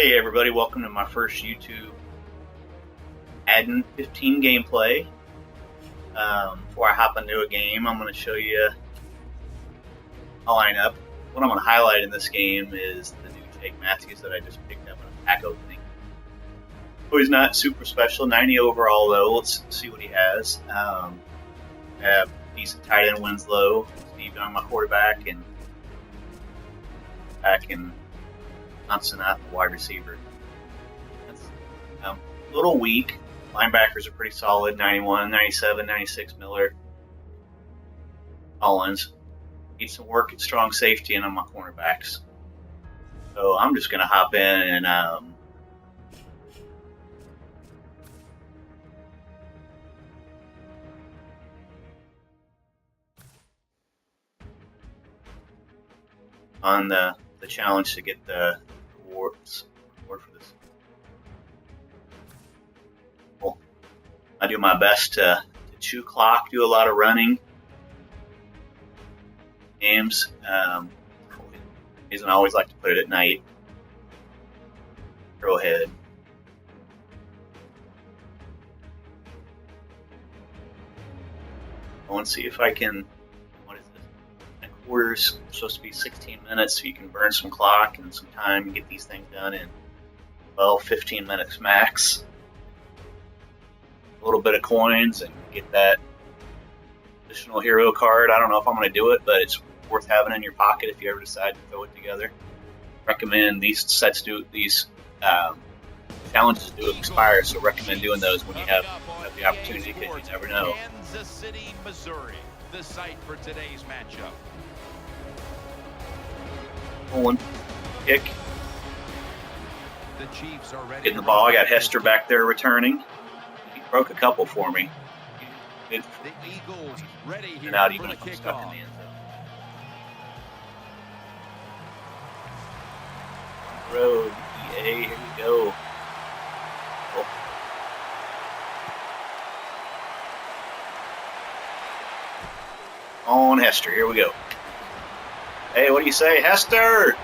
Hey everybody, welcome to my first YouTube Madden 15 gameplay. Before I hop into a game, I'm going to show you a lineup. What I'm going to highlight in this game is the new Jake Matthews that I just picked up in a pack opening. Oh, he's not super special, 90 overall though. Let's see what he has. I have decent tight end Winslow, Steve on my quarterback, and back in Johnson at the wide receiver. That's a little weak. Linebackers are pretty solid, 91, 97, 96 Miller. Collins. Need some work at strong safety and on my cornerbacks. So I'm just going to hop in and on the challenge to get the reward for this. Cool. I do my best to chew clock, do a lot of running games. Reason I always like to put it at night. Throw ahead. I want to see if I can. Quarters supposed to be 16 minutes, so you can burn some clock and some time and get these things done in 12, 15 minutes max. A little bit of coins and get that additional hero card. I don't know if I'm going to do it, but it's worth having in your pocket if you ever decide to throw it together. Recommend these challenges do expire, so recommend doing those when you have the opportunity, because you never know. Kansas City, Missouri, the site for today's matchup. One kick. The Chiefs are ready. Getting the ball. I got Hester back there returning. He broke a couple for me. The Eagles ready here out for even the if I'm stuck in kickoff. the end zone. Road EA. Here we go. On Hester. Here we go. Hey, what do you say, Hester?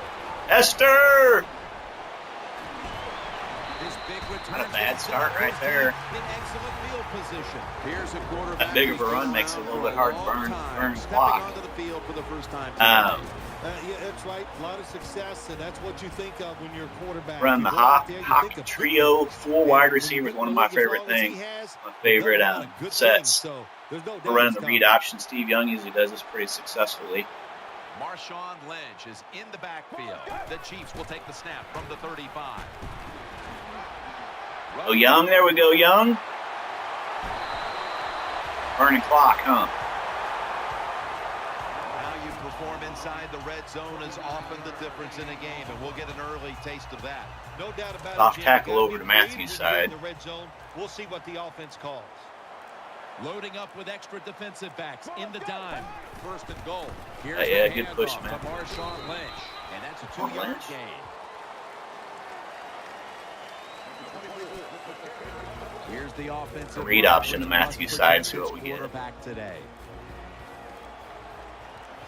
Hester! Not a bad start right there. That big of a run makes it a little bit hard to burn clock. That's right. A lot of success, and that's what you think of when you're a quarterback. Run the hockey trio, full wide receivers, one of my favorite things. My favorite sets. We're running the read option. Steve Young usually does this pretty successfully. Marshawn Lynch is in the backfield. The Chiefs will take the snap from the 35. Oh, Young. There we go, Young. Burning clock, huh? How you perform inside the red zone is often the difference in a game, and we'll get an early taste of that. No doubt about it. Soft tackle over to Matthews' side. The red zone. We'll see what the offense calls. Loading up with extra defensive backs in the dime. First and goal. Yeah, good push, man. Marshawn Lynch, and that's a 2-yard gain. Here's the offensive read option to Matthews' side and see what we get. Today.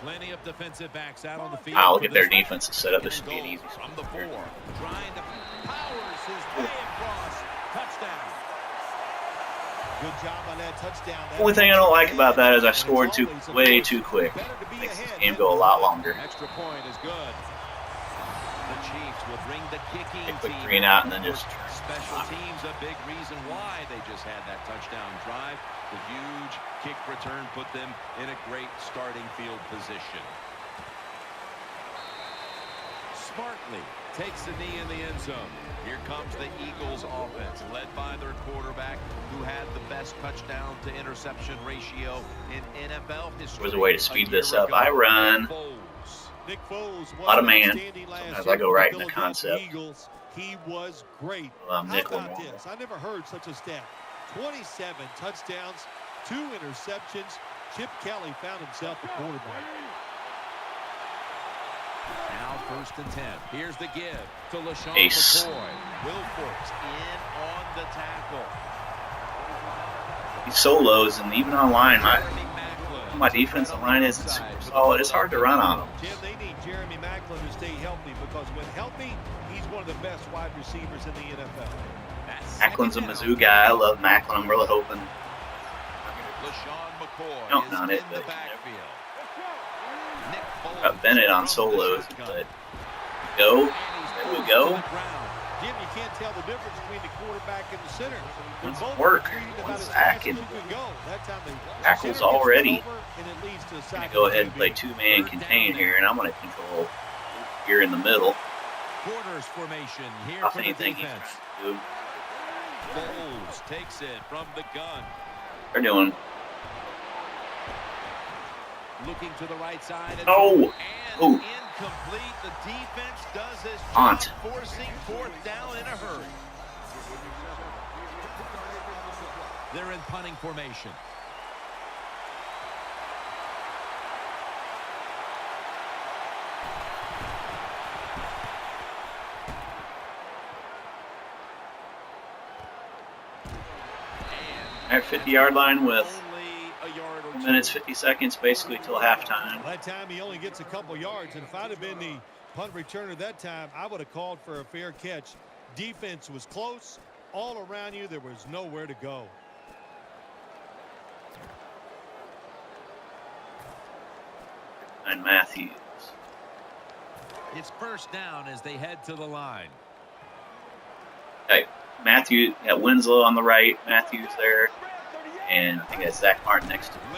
Plenty of defensive backs out on the field. I'll get their defense set up. This should be an easy from the 4. Trying to powers his way across. Touchdown. Good job on that touchdown. The only thing I don't like about that is I scored way too quick. Makes this game go a lot longer. Extra point is good. The Chiefs will bring the kicking Take quick team. 3 and out and then just Special teams a big reason why they just had that touchdown drive. The huge kick return put them in a great starting field position. Smartly takes the knee in the end zone. Here comes the Eagles offense, led by their quarterback, who had the best touchdown to interception ratio in NFL history. There's a way to speed this up. I run a lot of man. Sometimes I go right in the concept. He was great. Nickel How about more. this? I never heard such a stat. 27 touchdowns, 2 interceptions. Chip Kelly found himself a quarterback. Now 1st and 10. Here's the give to LaShawn Ace. McCoy. Wilforks in on the tackle. These solos and even online, My defensive line isn't super solid. It's hard to run on them. Jim, they need Jeremy Maclin to stay healthy because when healthy, he's one of the best wide receivers in the NFL. Macklin's a Mizzou guy. I love Maclin. I'm really hoping counting on it, but got Bennett on solos. But go, there we go. Jim, you can't tell the difference between the quarterback and the center. Let's work. One sack and tackles already. I'm going to go ahead and play two-man contain here, and I'm going to control here in the middle. Quarters formation here Off for the anything he's defense. trying to do. Bowles takes it from the gun. They're doing. Looking to the right side. Oh! And incomplete. The defense does this job, forcing fourth down in a hurry. They're in punting formation. At 50-yard line with 2 minutes, 50 seconds, basically till halftime. That time he only gets a couple yards, and if I'd have been the punt returner that time, I would have called for a fair catch. Defense was close. All around you, there was nowhere to go. And Matthews. It's first down as they head to the line. Okay, Matthews got Winslow on the right. Matthews there. And I think that's Zach Martin next to him.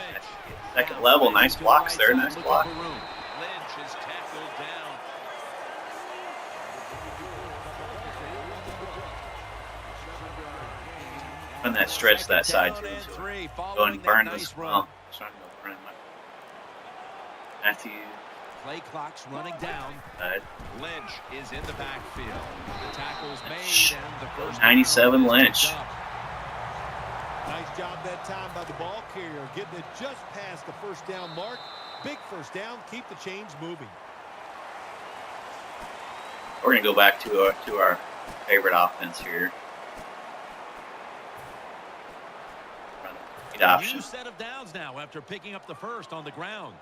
Second level, nice blocks there, nice block. Lynch is tackled down. Run that stretch that side too. So go and burn this. Oh, sorry, no, burn Matthews. Play clock's running down. Lynch is in the backfield. The tackle's made and the first 97 Lynch. Nice job that time by the ball carrier, getting it just past the first down mark. Big first down, keep the chains moving. We're going to go back to our favorite offense here. Option. New set of downs now after picking up the first on the ground.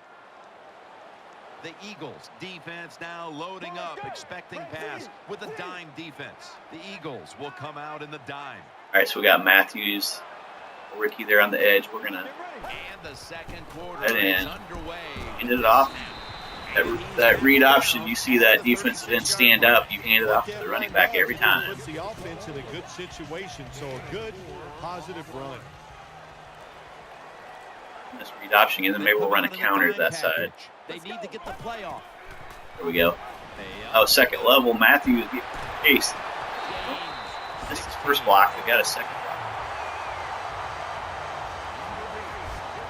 The Eagles defense now loading up, expecting pass with a dime defense. The Eagles will come out in the dime. All right, so we got Matthews, Ricky there on the edge. We're gonna and the second quarter is underway. Hand it off. That read option, you see that defensive end stand up. You hand it off to the running back every time. Puts the offense in a good situation, so a good, positive run. This read option, and then maybe we'll run a counter to that side. They need to get the play off. There we go. Oh, second level, Matthews get chased. This is his first block. We got a second block.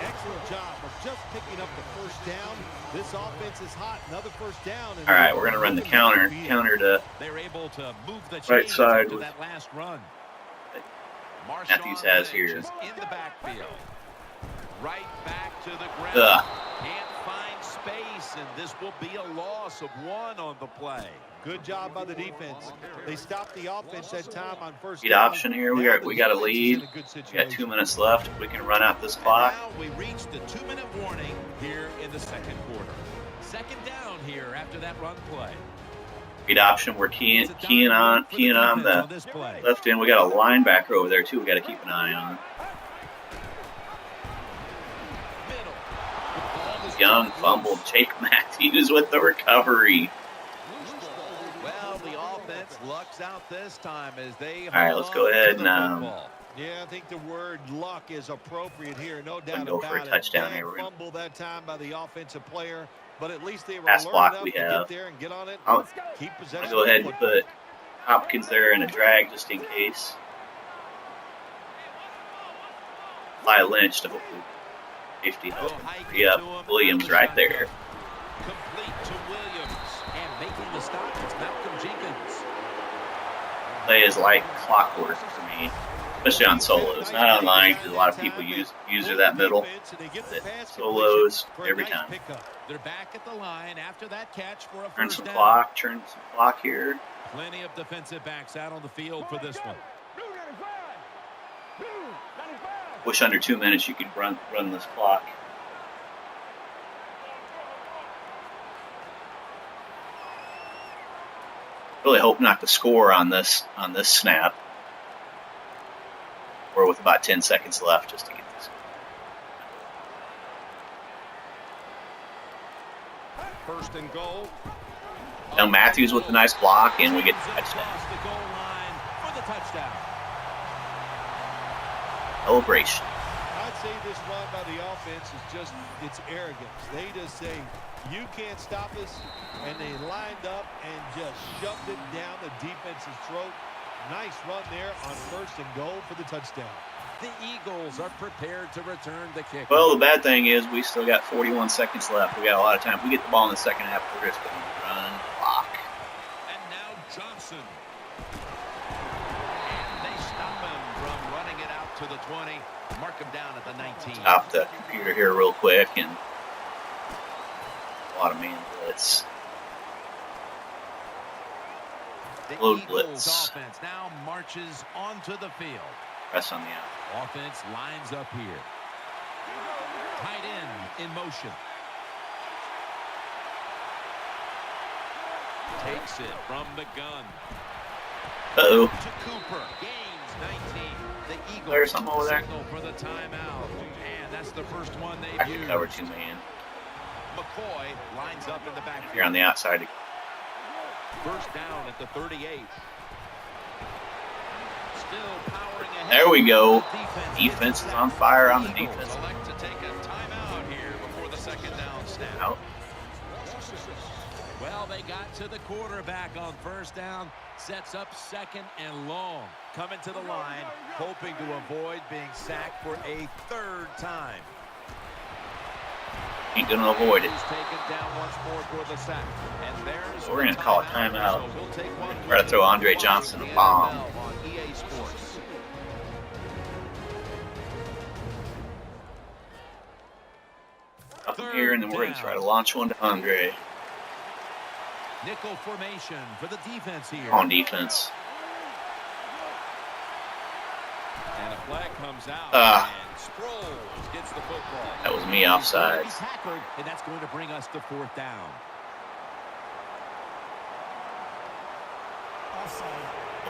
Excellent job of just picking up the first down. This offense is hot. Another first down. All right, we're going to run the counter. Counter to They're able to move the right side with that last run. Matthews has here. In the backfield. Right back to the ground. Can't find space, and this will be a loss of one on the play. Good job by the defense. They stopped the offense that time on first lead option here. We got a lead. We got 2 minutes left. We can run out this clock. Now we reached the 2-minute warning here in the second quarter. Second down here after that run play. Read option. We're keying on the left end. We got a linebacker over there too. We got to keep an eye on. Young fumbled. Jake Matthews with the recovery. Well, the offense lucks out this time as they. All right, let's go ahead and. Yeah, I think the word luck is appropriate here. No doubt go about for a touchdown here. Fumble that time by the offensive player, but at least they were pass block we to have. get there and get on it. Keep possession. I'll go ahead and put Hopkins there in a drag just in case. Fly Lynch to hopefully safety help and free up Williams right there. Complete to Williams and making the stop. It's Malcolm Jenkins. Play is like clockwork for me, especially on solos. Not online because a lot of people use that middle. But solos every time. They're back at the line after that catch for a Turn first some down. clock here. Plenty of defensive backs out on the field for this one. Wish under 2 minutes you could run this clock. Really hope not to score on this snap. Or with about 10 seconds left just to get this. First and goal. Now Matthews with a nice block, and we get the touchdown. The goal line for the touchdown. Celebration. I'd say this run by the offense is just, it's arrogance. They just say, you can't stop us, and they lined up and just shoved it down the defense's throat. Nice run there on first and goal for the touchdown. The Eagles are prepared to return the kick. Well, the bad thing is we still got 41 seconds left. We got a lot of time. If we get the ball in the second half, we're just going to run clock. And now Johnson. And they stop him from running it out to the 20. Mark him down at the 19. Stop the computer here real quick, and a lot of man blitz. The Load Eagles blitz. offense now marches onto the field. Press on the out. Offense lines up here. Tight end in motion. Takes it from the gun. Uh-oh. To Cooper. Gains 19. The Eagles There's something over there. signal for the timeout. And that's the first one I they've can used. cover 2 man. McCoy lines up in the backfield. Here on the outside. First down at the 38. Still powering ahead. There we go. Defense Defense is on fire on the Eagles defense. elect to take a timeout here before the second down snap. Out. Well, they got to the quarterback on first down. Sets up second and long. Coming to the line, hoping to avoid being sacked for a third time. Ain't gonna avoid it. He's taken down once more for the sack. And there's So we're gonna call a timeout. So we'll take one. We're gonna throw Andre Johnson a bomb. On EA Sports. Up in here, and then we're gonna try to launch one to Andre. Nickel formation for the defense here. On defense. And a flag comes out. Ah. And Sproles gets the football. That was me offside. He's tackled, and that's going to bring us to fourth down.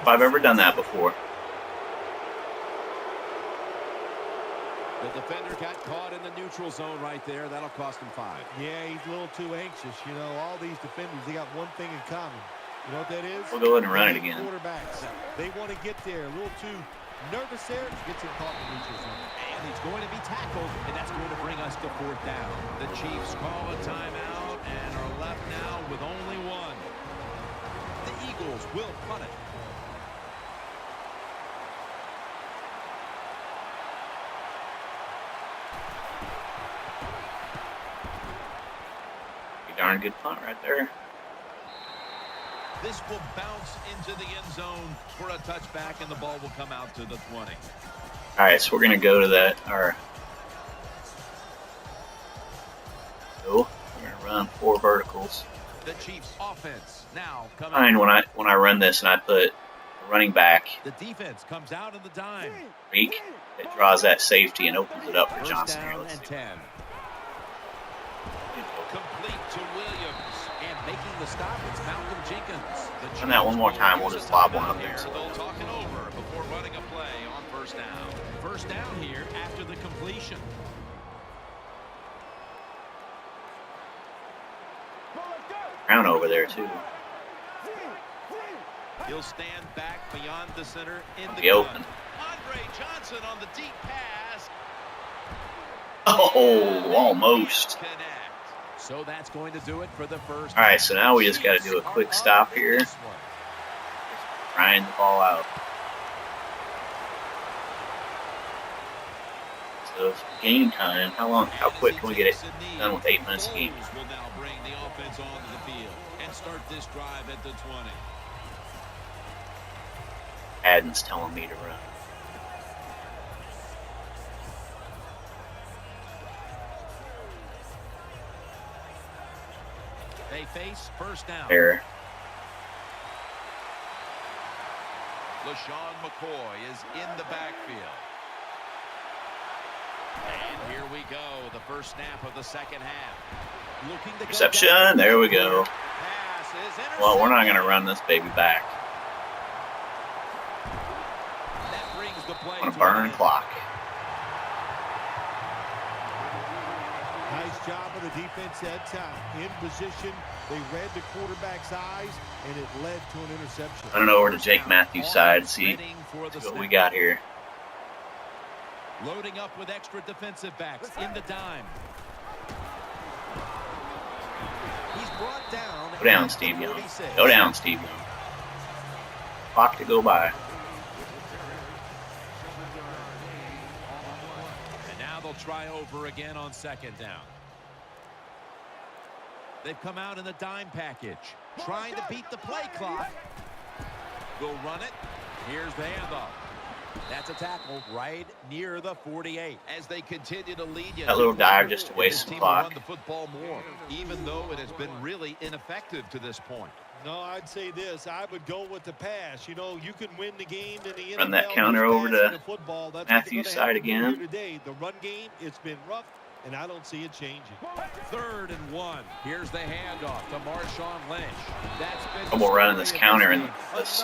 If I've ever done that before. The defender got caught in the neutral zone right there. That'll cost him 5. Yeah, he's a little too anxious. You know, all these defenders, they got one thing in common. You know what that is? We'll go ahead and run it again. Quarterbacks. They want to get there. A little too nervous there. Gets him caught in the neutral zone. And he's going to be tackled, and that's going to bring us to fourth down. The Chiefs call a timeout and are left now with only one. The Eagles will punt it. Darn good punt right there. This will bounce into the end zone for a touchback, and the ball will come out to the 20. All right, so we're gonna go to that. We're gonna run 4 verticals. The Chiefs offense now coming. Fine when I run this and I put running back The defense comes out of the dime. weak, it draws that safety and opens it up for First Johnson here. down Let's and see. 10. Complete to Williams, and making the stop, it's Malcolm Jenkins. The Run that one more time, we'll just lob one up there. So they'll talk it over before running a play on first down. First down here after the completion. Brown over there too. He'll stand back beyond the center in the Be gun. open. Andre Johnson on the deep pass. Oh, almost. Connect. So that's going to do it for the first. All right, so now we just got to do a quick stop here. Trying the ball out. So it's game time. How quick can we get it done with 8 minutes of game? Will now bring the offense onto the field and start this drive at the 20. Madden's telling me to run. They face first down. There. LaShawn McCoy is in the backfield. And here we go. The first snap of the second half. Looking to Reception. There we go. Pass Well, we're not going to run this baby back. I'm going to burn clock. Nice job of the defense that time. In position, they read the quarterback's eyes, and it led to an interception. I don't know, over to Jake Matthews' side. See what we got here. Loading up with extra defensive backs in the dime. He's brought down. Go down, Steve Young. Go down, Steve Young. Clock to go by. And now they'll try over again on second down. They've come out in the dime package, trying to beat the play clock. We'll run it. Here's the handoff. That's a tackle right near the 48. As they continue to lead you. That little dive just to waste some clock. Run the football more, even though it has been really ineffective to this point. No, I'd say this. I would go with the pass. You know, you can win the game in the NFL. Run that counter over to Matthews' side again. Today. The run game, it's been rough, and I don't see it changing. 3rd and 1. Here's the handoff to Marshawn Lynch. That's been we'll run this counter in this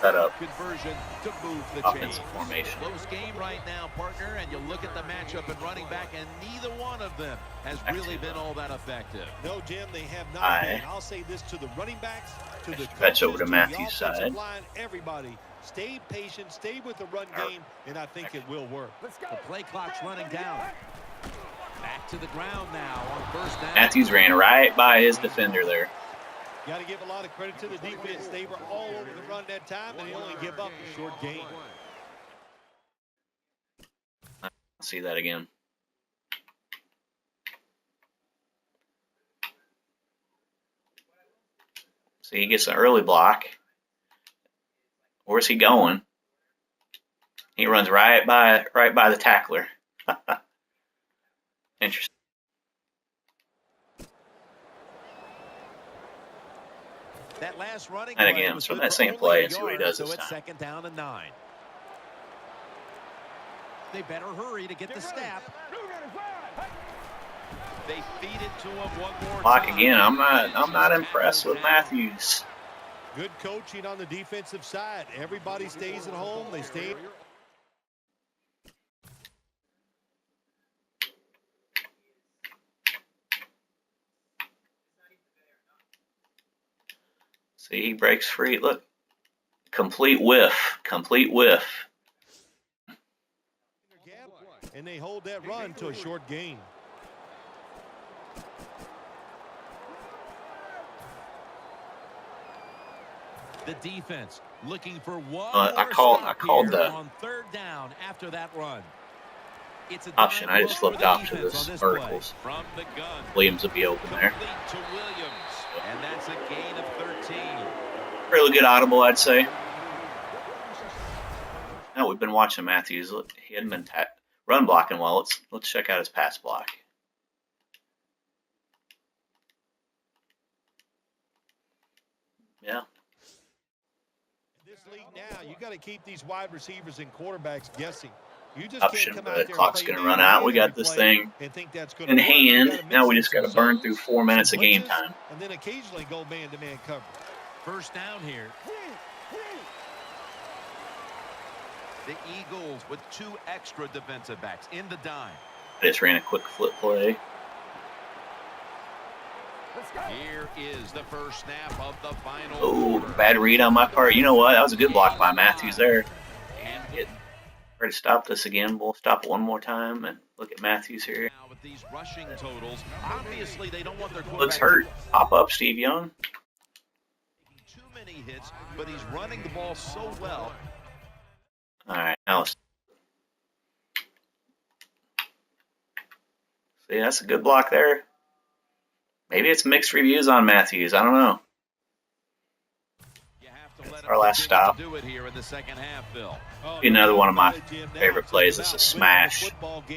setup. Conversion to move the offensive formation. Close game right now, partner, and you look at the matchup and running back, and neither one of them has really been all that effective. No, Jim, they have not been. I'll say this to the running backs, to the fetch over to coaches, Matthews' to the side. line, everybody. Stay patient, stay with the run game, and I think it will work. The play clock's running down. Back to the ground now on first down. Matthews ran right by his defender there. Got to give a lot of credit to the defense. They were all over the run that time, and they only give up a short gain. I'll see that again. See, he gets an early block. Where's he going? He runs right by the tackler. Interesting. That last running and again, from that same play, and see what he does so this it's time. 2nd down and 9. They better hurry to get the snap. They feed it to him one more Block time. again. I'm not impressed with Matthews. Good coaching on the defensive side. Everybody stays at home. They stay. See, he breaks free. Look. Complete whiff. Complete whiff. And they hold that run to a short gain. The defense looking for one I called the on 3rd down after that run. It's an option. I just flipped off to this verticals. From the gun. Williams will be open there. To Williams, and that's a gain of 13. Really good audible, I'd say. No, we've been watching Matthews. Look, he hadn't been run blocking well. Let's check out his pass block. Yeah. This league now, you got to keep these wide receivers and quarterbacks guessing. You just Option, can't but come out the there clock's and play going to run out. We got this thing in hand. Now we just got to burn through 4 minutes of game time. And then occasionally go man-to-man coverage. First down here. The Eagles with 2 extra defensive backs in the dime. I just ran a quick flip play. Here is the first snap of the final. Oh, bad read on my part. You know what? That was a good block by Matthews there. Try to stop this again. We'll stop it one more time and look at Matthews here. Now with these rushing totals, obviously they don't want their Looks hurt. Pop up, Steve Young. Too many hits, but he's running the ball so well. All right, now let's see. That's a good block there. Maybe it's mixed reviews on Matthews. I don't know. Our last stop. Do it here in the second half, Bill. Another one of my favorite plays. It's a smash. I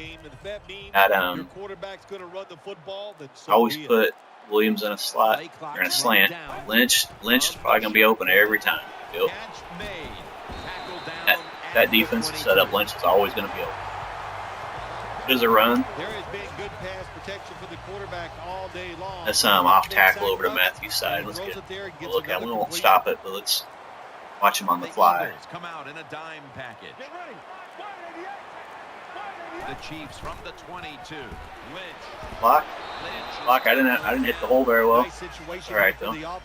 always put Williams in a slot or in a slant. Lynch is probably going to be open every time. Yep. That defense is set up. Lynch is always going to be open. There's a run. There has been good pass protection for the quarterback all day long. That's off tackle over to Matthew's side. Let's get a look at it. We won't stop it, but let's watch him on the fly. Come out in a dime package. The Chiefs from the 22. Lynch. Block. Block. I didn't hit the hole very well. All right though. Now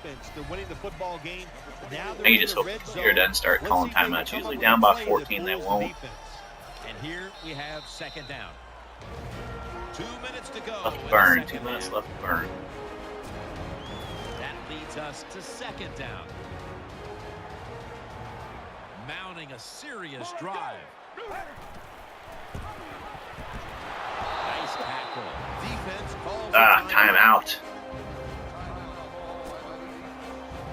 you just hope here doesn't start calling timeouts. Usually down by 14, they won't. And here we have second down. 2 minutes to go. Left to burn. 2 minutes left to burn. That leads us to second down. Mounting a serious drive. Nice tackle. Defense calls timeout.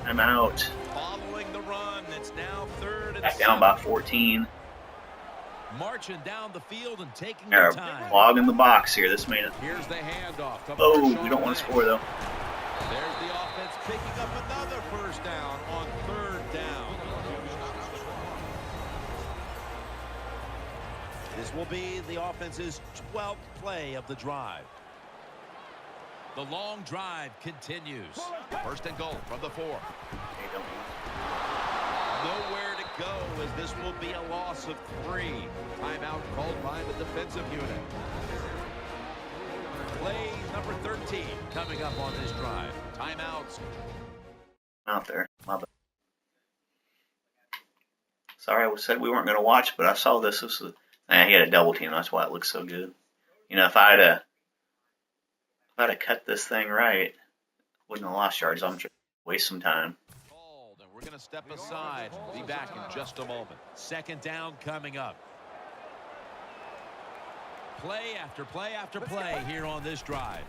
Timeout. Following the run, it's now third and Back down by 14. Marching down the field and taking their time. Log in the box here. This made it. Here's the handoff. Oh, we don't want to score though. There's the offense picking up another first down on third down. This will be the offense's 12th play of the drive. The long drive continues. First and goal from the 4. Nowhere to go as this will be a loss of 3. Timeout called by the defensive unit. Play number 13 coming up on this drive. Timeouts. Out there. Sorry, I said we weren't going to watch, but I saw this. This was, he had a double team. That's why it looks so good. You know, if I'd have cut this thing right, wouldn't have lost yards. I'm just waste some time. We're going to step aside. Be back in just a moment. Second down coming up. Play after play after play here on this drive.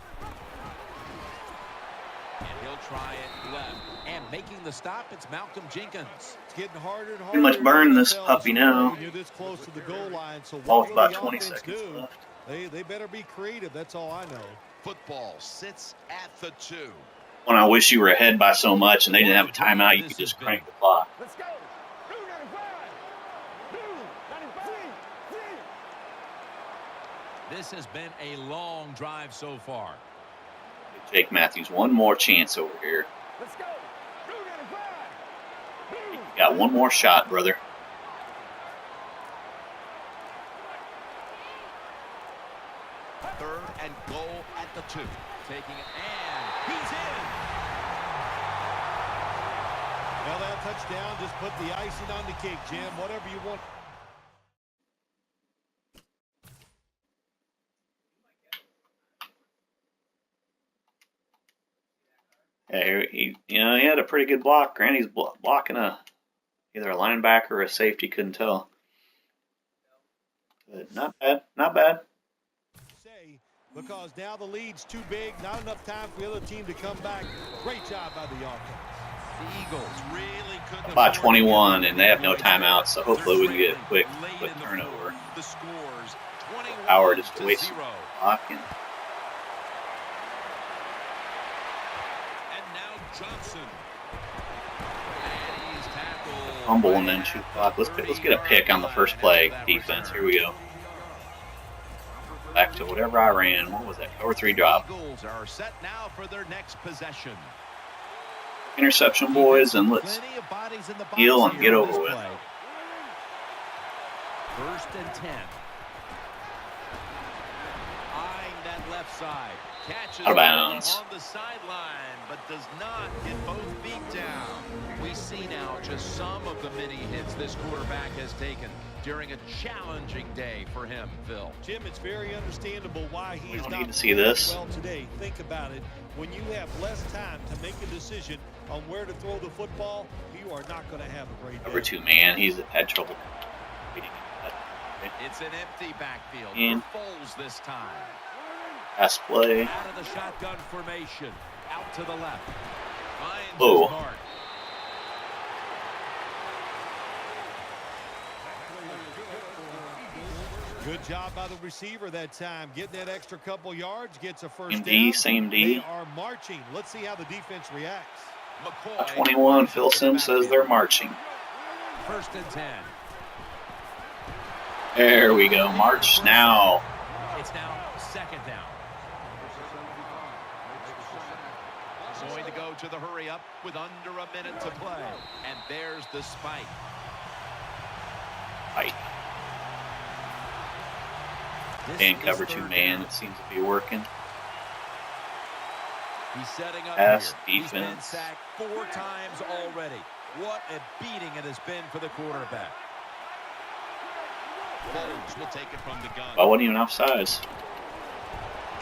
And he'll try it left. And making the stop, it's Malcolm Jenkins. It's getting harder and harder. Pretty much burn this puppy now. You're this close to the goal line, so all about 20 seconds left. They better be creative. That's all I know. Football sits at the 2. When I wish you were ahead by so much and they didn't have a timeout, you could just crank the clock. Let's go. This has been a long drive so far. Jake Matthews, one more chance over here. Let's go. You got one more shot, brother. Third and goal at the 2. Taking it, and he's in. Well, that touchdown just put the icing on the cake, Jim. Whatever you want. Yeah, he had a pretty good block. Granny's blocking either a linebacker or a safety, couldn't tell. But not bad, not bad. Because now the lead's too big, not enough time for the other team to come back. Great job by the offense. The Eagles really couldn't. By 21, and they have no timeouts, so hopefully we can get a quick turnover. The scores 21 Howard just wastes 0. blocking. And now Johnson. And he's tackled. Fumble and then shoot clock. Let's get a pick on the first play defense. Here we go. Back to whatever I ran. What was that? Cover 3 drop. Eagles are set now for their next possession. Interception, boys, and let's heal and get over with. First and 10. Eyeing that left side. Catches Out of bounds. On the sideline, but does not get both feet down. We see now just some of the many hits this quarterback has taken during a challenging day for him, Phil. Jim, it's very understandable why he is not need to see this. well today. Think about it. When you have less time to make a decision on where to throw the football, you are not going to have a great day. Number 2, man, he's had trouble. It's an empty backfield And for Foles this time. pass play. Out of the shotgun formation, out to the left. Finds Oh. his mark. Good job by the receiver that time. Getting that extra couple yards, gets a first Same D, down. same D. They are marching. Let's see how the defense reacts. At 21, Phil Sims says they're marching. First and 10. There we go. March now. It's now second down. Going to go to the hurry up with under a minute to play. And there's the spike. And cover 2 man, it seems to be working. He's setting up Pass here. He's been defense. sacked 4 times already. What a beating it has been for the quarterback. Foles will take it from the gun. I wasn't even offsides.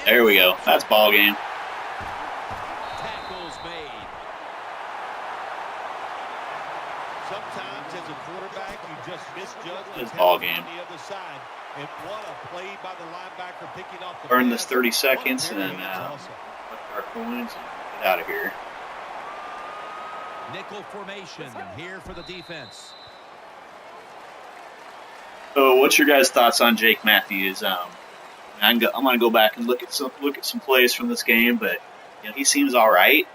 There we go. That's ball game. Tackles made. Sometimes as a quarterback, you just misjudge the It's ball talent game. on the other side. And what a play by the linebacker picking off the Burn pass. this 30 What a seconds and very then nice hustle. collect our coins and get out of here. Nickel formation here for the defense. So, what's your guys' thoughts on Jake Matthews? I'm going to go back and look at some plays from this game, but he seems all right.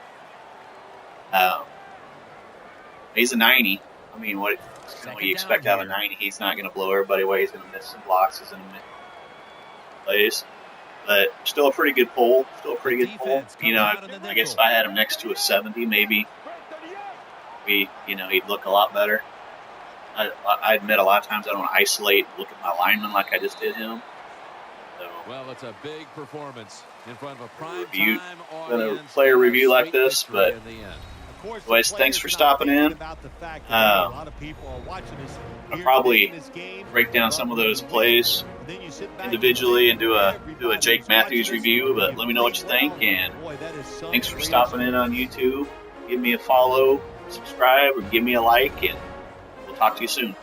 He's a 90. I mean, what you expect out of a 90? He's not going to blow everybody away. He's going to miss some blocks. He's going to miss plays, but still a pretty good pull. Still a pretty good pull. I guess if I had him next to a 70, maybe he'd look a lot better. I admit a lot of times I don't isolate and look at my lineman like I just did him. So, well, it's a big performance in front of a prime review, time gonna audience. play a review like this, but Of course, anyways, the thanks players for are not stopping thinking in. about the fact that a lot of people are watching this I'll here probably in this game. break down some of those plays And then you sit back individually and do a everybody Jake who's Matthews watching this, review, but let me know what you think, and boy, that is some thanks for great stopping in on YouTube. Give me a follow, subscribe, or give me a like, and we'll talk to you soon.